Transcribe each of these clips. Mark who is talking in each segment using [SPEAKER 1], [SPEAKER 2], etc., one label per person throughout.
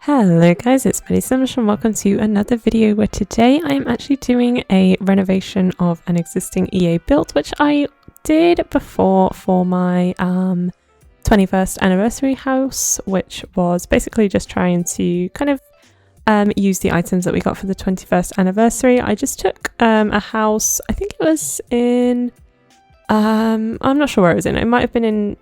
[SPEAKER 1] Hello guys, it's Melissa and welcome to another video where today I am actually doing a renovation of an existing EA build, which I did before for my 21st anniversary house, which was basically just trying to kind of use the items that we got for the 21st anniversary. I just took a house, I think it was in, I'm not sure where it was in, it might have been in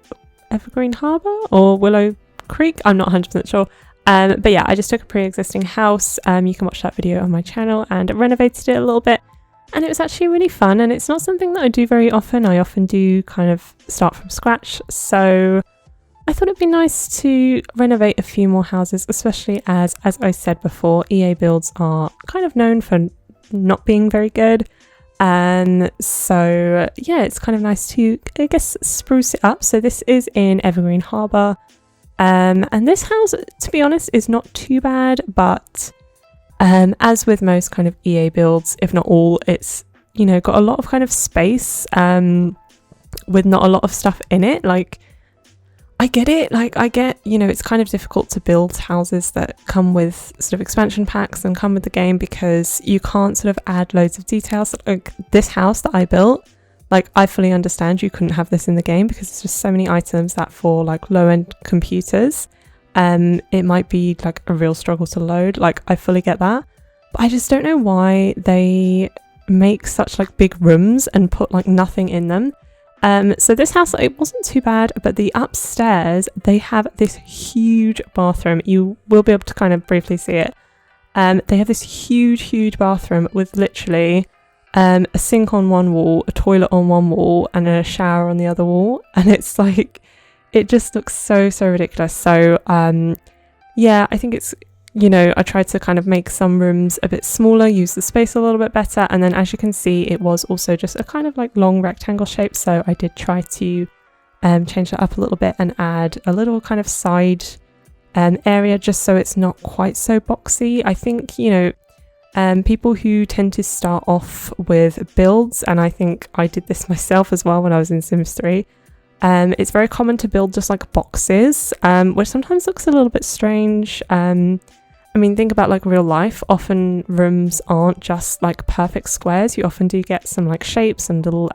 [SPEAKER 1] Evergreen Harbour or Willow Creek, I'm not 100% sure. But yeah, I just took a pre-existing house. You can watch that video on my channel, and renovated it a little bit, and it was actually really fun. And it's not something that I do very often. I often do kind of start from scratch, so I thought it'd be nice to renovate a few more houses, especially as I said before, EA builds are kind of known for not being very good. So yeah, it's kind of nice to, I guess, spruce it up. So this is in Evergreen Harbour. And this house, to be honest, is not too bad, but as with most kind of EA builds, if not all, it's, you know, got a lot of kind of space with not a lot of stuff in it. Like, I get it, like I get, you know, it's kind of difficult to build houses that come with sort of expansion packs and come with the game because you can't sort of add loads of details. Like this house that I built, like, I fully understand you couldn't have this in the game because there's just so many items that for like low-end computers, it might be like a real struggle to load. Like, I fully get that, but I just don't know why they make such like big rooms and put like nothing in them. So this house, it wasn't too bad, but the upstairs, they have this huge bathroom. You will be able to kind of briefly see it. They have this huge bathroom with literally a sink on one wall, a toilet on one wall, and a shower on the other wall, and it's like, it just looks so ridiculous. So yeah, I think it's, you know, I tried to kind of make some rooms a bit smaller, use the space a little bit better, and then as you can see, it was also just a kind of like long rectangle shape, so I did try to change that up a little bit and add a little kind of side area just so it's not quite so boxy. I think, you know, people who tend to start off with builds, and I think I did this myself as well when I was in Sims 3, it's very common to build just like boxes, which sometimes looks a little bit strange. I mean, think about like real life, often rooms aren't just like perfect squares. You often do get some like shapes and little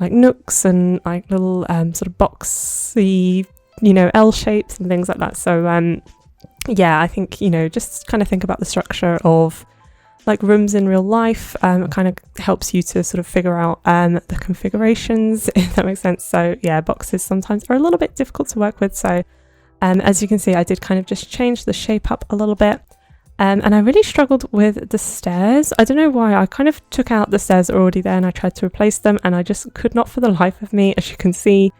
[SPEAKER 1] like nooks and like little sort of boxy, you know, L shapes and things like that. So yeah, I think, you know, just kind of think about the structure of like rooms in real life. It kind of helps you to sort of figure out the configurations, if that makes sense. So yeah, boxes sometimes are a little bit difficult to work with. So as you can see, I did kind of just change the shape up a little bit. And I really struggled with the stairs. I don't know why. I kind of took out the stairs that are already there and I tried to replace them, and I just could not for the life of me, as you can see,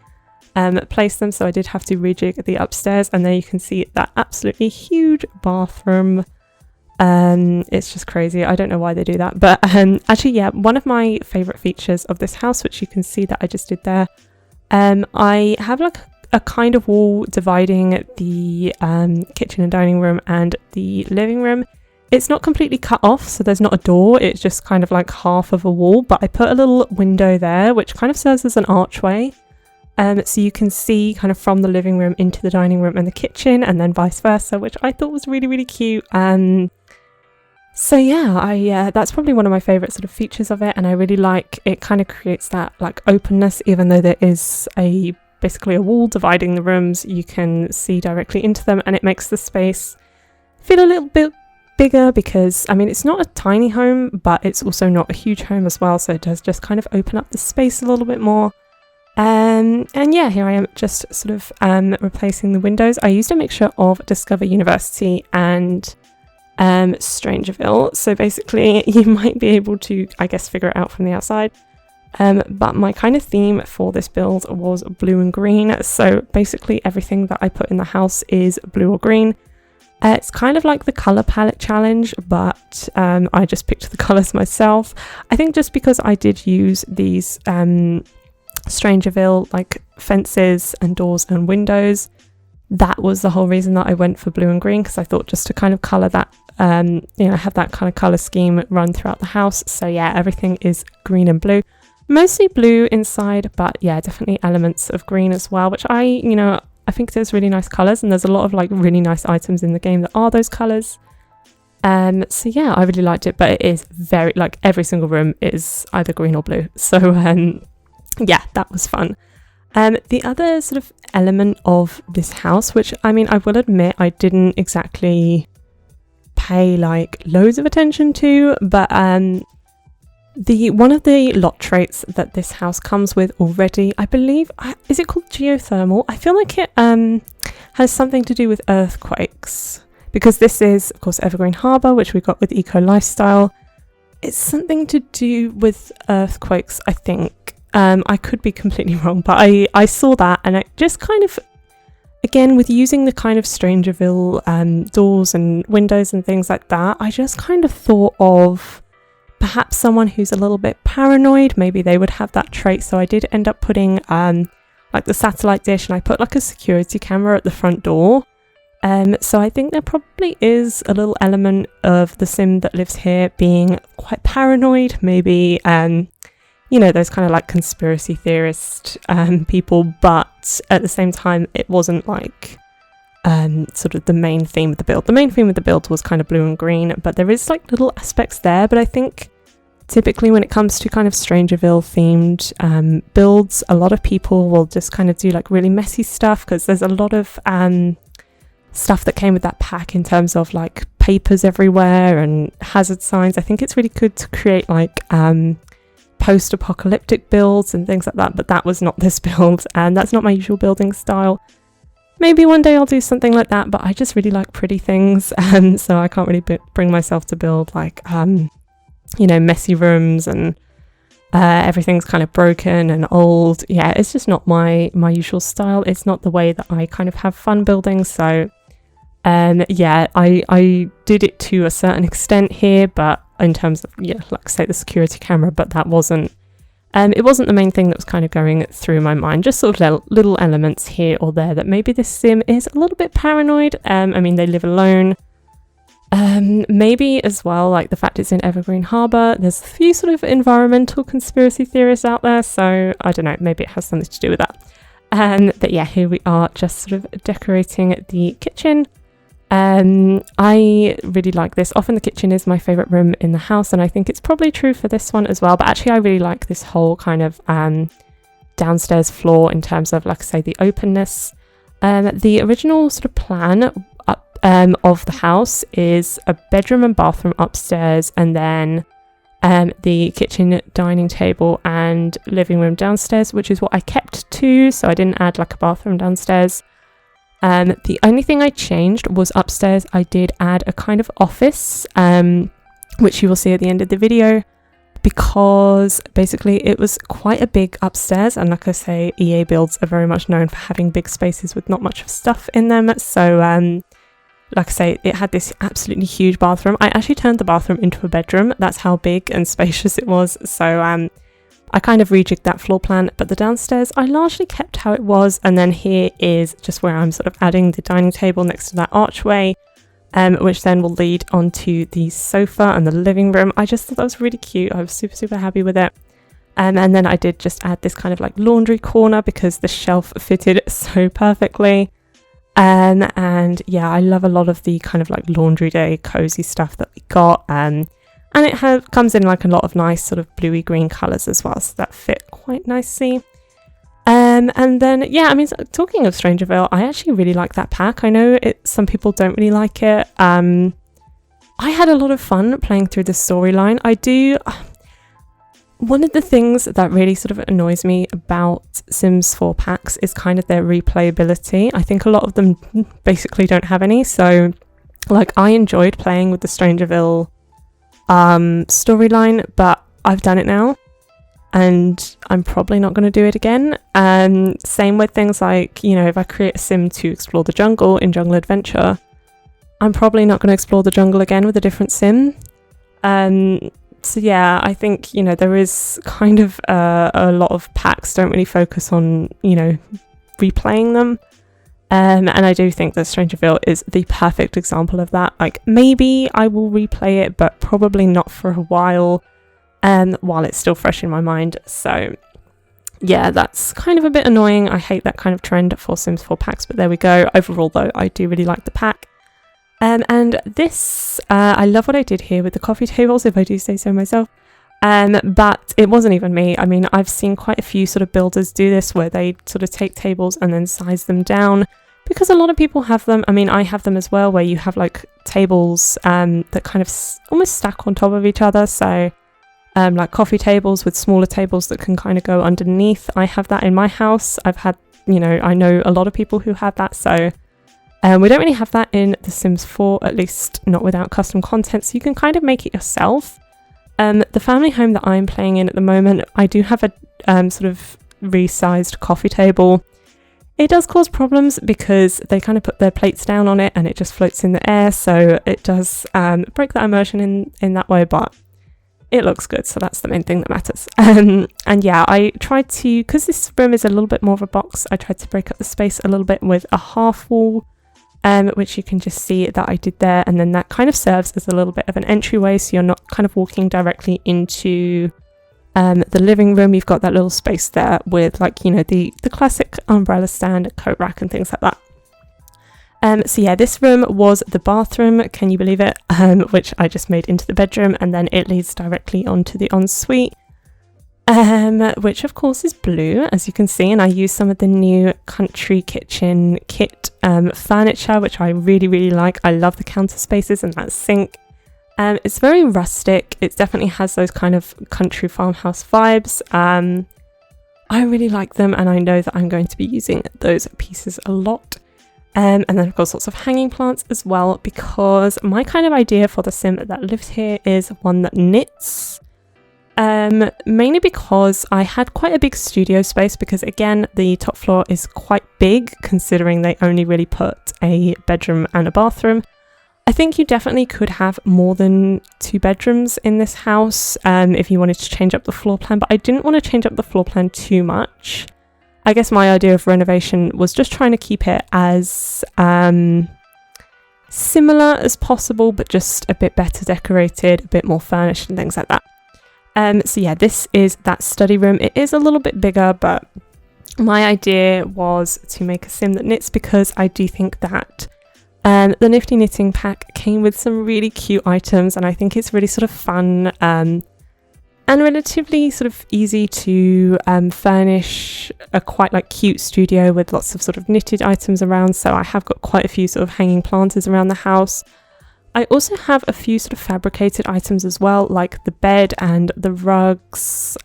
[SPEAKER 1] place them. So I did have to rejig the upstairs, and there you can see that absolutely huge bathroom. It's just crazy. I don't know why they do that, but actually, yeah, one of my favorite features of this house, which you can see that I just did there, I have like a kind of wall dividing the kitchen and dining room and the living room. It's not completely cut off, so there's not a door, it's just kind of like half of a wall, but I put a little window there which kind of serves as an archway, so you can see kind of from the living room into the dining room and the kitchen, and then vice versa, which I thought was really cute. So yeah, that's probably one of my favorite sort of features of it, and I really like it. Kind of creates that like openness, even though there is basically a wall dividing the rooms, you can see directly into them, and it makes the space feel a little bit bigger because, I mean, it's not a tiny home, but it's also not a huge home as well, so it does just kind of open up the space a little bit more. And yeah, here I am just sort of replacing the windows. I used a mixture of Discover University and Strangerville, so basically you might be able to, I guess, figure it out from the outside. But my kind of theme for this build was blue and green, so basically everything that I put in the house is blue or green. It's kind of like the colour palette challenge, but I just picked the colours myself. I think just because I did use these Strangerville like fences and doors and windows, that was the whole reason that I went for blue and green, because I thought just to kind of colour that, you know, have that kind of colour scheme run throughout the house. So yeah, everything is green and blue. Mostly blue inside, but yeah, definitely elements of green as well, which I, you know, I think there's really nice colours, and there's a lot of like really nice items in the game that are those colours. So yeah, I really liked it, but it is very, like, every single room is either green or blue. So yeah, that was fun. The other sort of element of this house, which I mean, I will admit I didn't exactly pay like loads of attention to, but one of the lot traits that this house comes with already, I believe, is it called geothermal? I feel like it has something to do with earthquakes, because this is of course Evergreen Harbour, which we got with Eco Lifestyle. It's something to do with earthquakes, I think. I could be completely wrong, but I saw that, and it just kind of, again, with using the kind of Strangerville doors and windows and things like that, I just kind of thought of perhaps someone who's a little bit paranoid. Maybe they would have that trait. So I did end up putting like the satellite dish, and I put like a security camera at the front door. So I think there probably is a little element of the sim that lives here being quite paranoid, maybe you know, those kind of like conspiracy theorist people, but at the same time it wasn't like sort of the main theme of the build. The main theme of the build was kind of blue and green, but there is like little aspects there. But I think typically when it comes to kind of Strangerville themed builds, a lot of people will just kind of do like really messy stuff, because there's a lot of stuff that came with that pack in terms of like papers everywhere and hazard signs. I think it's really good to create like post-apocalyptic builds and things like that, but that was not this build, and that's not my usual building style. Maybe one day I'll do something like that, but I just really like pretty things, and so I can't really bring myself to build like you know, messy rooms and everything's kind of broken and old. Yeah, it's just not my usual style. It's not the way that I kind of have fun building. So yeah, I did it to a certain extent here, but in terms of, yeah, like say the security camera, but that wasn't it wasn't the main thing that was kind of going through my mind. Just sort of little elements here or there that maybe this sim is a little bit paranoid. I mean, they live alone. Maybe as well, like the fact it's in Evergreen Harbour, there's a few sort of environmental conspiracy theorists out there, so I don't know, maybe it has something to do with that. But yeah, here we are just sort of decorating the kitchen. I really like this. Often the kitchen is my favourite room in the house, and I think it's probably true for this one as well, but actually I really like this whole kind of downstairs floor in terms of, like I say, the openness. The original sort of plan of the house is a bedroom and bathroom upstairs, and then the kitchen, dining table and living room downstairs, which is what I kept to, so I didn't add like a bathroom downstairs. The only thing I changed was upstairs. I did add a kind of office, which you will see at the end of the video, because basically it was quite a big upstairs, and like I say, EA builds are very much known for having big spaces with not much of stuff in them. So like I say, it had this absolutely huge bathroom. I actually turned the bathroom into a bedroom. That's how big and spacious it was. So I kind of rejigged that floor plan, but the downstairs I largely kept how it was. And then here is just where I'm sort of adding the dining table next to that archway, which then will lead onto the sofa and the living room. I just thought that was really cute. I was super happy with it. And then I did just add this kind of like laundry corner because the shelf fitted so perfectly. And yeah, I love a lot of the kind of like laundry day cozy stuff that we got. And it comes in like a lot of nice sort of bluey green colours as well, so that fit quite nicely. And then yeah, I mean, talking of Strangerville, I actually really like that pack. I know some people don't really like it. I had a lot of fun playing through the storyline. I do. One of the things that really sort of annoys me about Sims 4 packs is kind of their replayability. I think a lot of them basically don't have any. So like, I enjoyed playing with the Strangerville storyline, but I've done it now and I'm probably not going to do it again. Same with things like, you know, if I create a sim to explore the jungle in Jungle Adventure, I'm probably not going to explore the jungle again with a different sim. So yeah, I think, you know, there is kind of a lot of packs don't really focus on, you know, replaying them. And I do think that Strangerville is the perfect example of that. Like, maybe I will replay it, but probably not for a while it's still fresh in my mind. So yeah, that's kind of a bit annoying. I hate that kind of trend for Sims 4 packs, but there we go. Overall though, I do really like the pack. And this, I love what I did here with the coffee tables, if I do say so myself. But it wasn't even me. I mean, I've seen quite a few sort of builders do this where they sort of take tables and then size them down, because a lot of people have them. I mean, I have them as well, where you have like tables that kind of almost stack on top of each other. So like coffee tables with smaller tables that can kind of go underneath. I have that in my house. I've had, you know, I know a lot of people who have that. So we don't really have that in The Sims 4, at least not without custom content. So you can kind of make it yourself. The family home that I'm playing in at the moment, I do have a sort of resized coffee table. It does cause problems because they kind of put their plates down on it and it just floats in the air. So it does break that immersion in that way, but it looks good. So that's the main thing that matters. And yeah, I tried to, because this room is a little bit more of a box, I tried to break up the space a little bit with a half wall, which you can just see that I did there. And then that kind of serves as a little bit of an entryway. So you're not kind of walking directly into the living room. You've got that little space there with, like, you know, the classic umbrella stand, coat rack and things like that. So yeah, this room was the bathroom, can you believe it? Which I just made into the bedroom, and then it leads directly onto the ensuite, which of course is blue, as you can see, and I used some of the new country kitchen kit furniture, which I really, really like. I love the counter spaces and that sink. It's very rustic. It definitely has those kind of country farmhouse vibes. I really like them, and I know that I'm going to be using those pieces a lot. And then of course lots of hanging plants as well, because my kind of idea for the sim that lives here is one that knits. Mainly because I had quite a big studio space, because again, the top floor is quite big considering they only really put a bedroom and a bathroom. I think you definitely could have more than 2 bedrooms in this house if you wanted to change up the floor plan, but I didn't want to change up the floor plan too much. I guess my idea of renovation was just trying to keep it as similar as possible, but just a bit better decorated, a bit more furnished and things like that. So yeah, this is that study room. It is a little bit bigger, but my idea was to make a sim that knits, because I do think that the Nifty Knitting pack came with some really cute items, and I think it's really sort of fun and relatively sort of easy to furnish a quite like cute studio with lots of sort of knitted items around. So I have got quite a few sort of hanging planters around the house. I also have a few sort of fabricated items as well, like the bed and the rugs,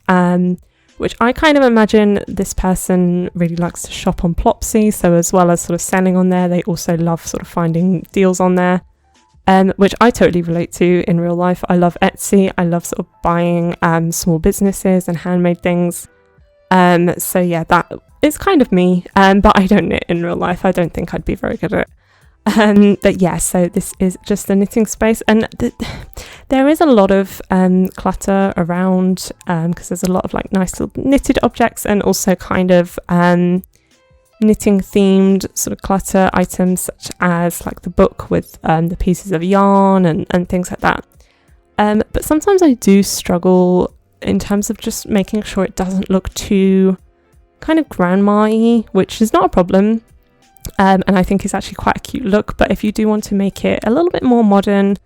[SPEAKER 1] which I kind of imagine this person really likes to shop on Plopsy. So as well as sort of selling on there, they also love sort of finding deals on there. Which I totally relate to in real life. I love Etsy. I love sort of buying small businesses and handmade things. So yeah, that is kind of me. But I don't knit in real life. I don't think I'd be very good at it. But yeah, so this is just the knitting space. And there is a lot of clutter around, because there's a lot of like nice little knitted objects, and also kind of knitting themed sort of clutter items, such as like the book with the pieces of yarn and things like that. But sometimes I do struggle in terms of just making sure it doesn't look too kind of grandma-y, which is not a problem. And I think it's actually quite a cute look. But if you do want to make it a little bit more modern,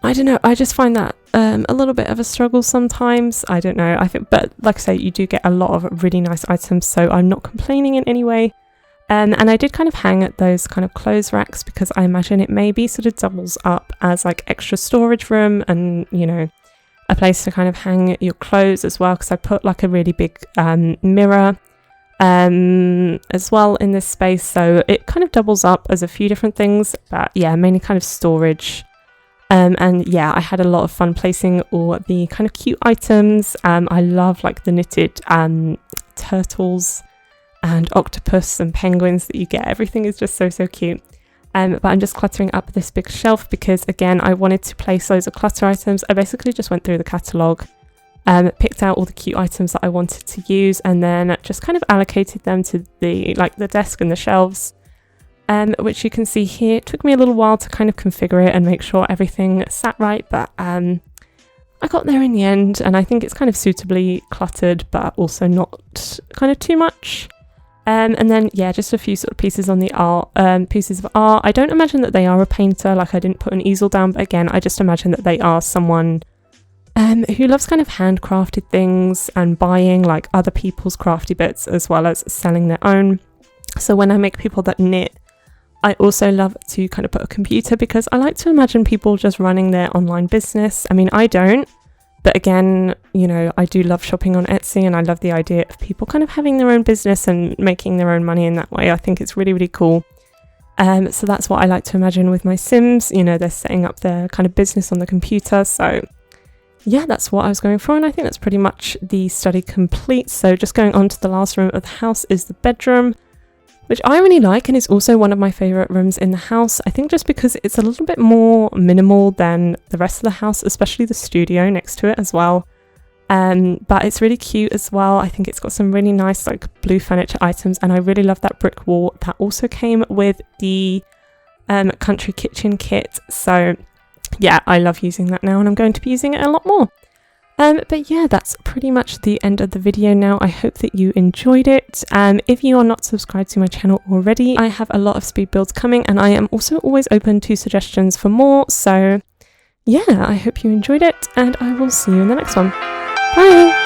[SPEAKER 1] I don't know, I just find that a little bit of a struggle sometimes. I don't know, I think, but like I say, you do get a lot of really nice items, so I'm not complaining in any way. And I did kind of hang at those kind of clothes racks, because I imagine it maybe sort of doubles up as like extra storage room, and, you know, a place to kind of hang your clothes as well, because I put like a really big mirror as well in this space, so it kind of doubles up as a few different things. But yeah, mainly kind of storage. And yeah, I had a lot of fun placing all the kind of cute items. I love like the knitted turtles and octopus and penguins that you get. Everything is just so cute. But I'm just cluttering up this big shelf, because again, I wanted to place loads of clutter items. I basically just went through the catalogue, picked out all the cute items that I wanted to use, and then just kind of allocated them to the desk and the shelves. Which you can see here. It took me a little while to kind of configure it and make sure everything sat right, but I I got there in the end, and I think it's kind of suitably cluttered, but also not kind of too much. And then, yeah, just a few sort of pieces on the art, pieces of art. I don't imagine that they are a painter, like I didn't put an easel down, but again, I just imagine that they are someone who loves kind of handcrafted things and buying like other people's crafty bits as well as selling their own. So when I make people that knit, I also love to kind of put a computer, because I like to imagine people just running their online business. I mean, I don't. But again, you know, I do love shopping on Etsy, and I love the idea of people kind of having their own business and making their own money in that way. I think it's really, really cool. So that's what I like to imagine with my Sims. You know, they're setting up their kind of business on the computer. So yeah, that's what I was going for. And I think that's pretty much the study complete. So just going on to the last room of the house is the bedroom, which I really like, and is also one of my favourite rooms in the house. I think just because it's a little bit more minimal than the rest of the house, especially the studio next to it as well. But it's really cute as well. I think it's got some really nice like blue furniture items, and I really love that brick wall that also came with the country kitchen kit. So yeah, I love using that now, and I'm going to be using it a lot more. But yeah, that's pretty much the end of the video now. I hope that you enjoyed it. If you are not subscribed to my channel already, I have a lot of speed builds coming, and I am also always open to suggestions for more. So yeah, I hope you enjoyed it, and I will see you in the next one. Bye!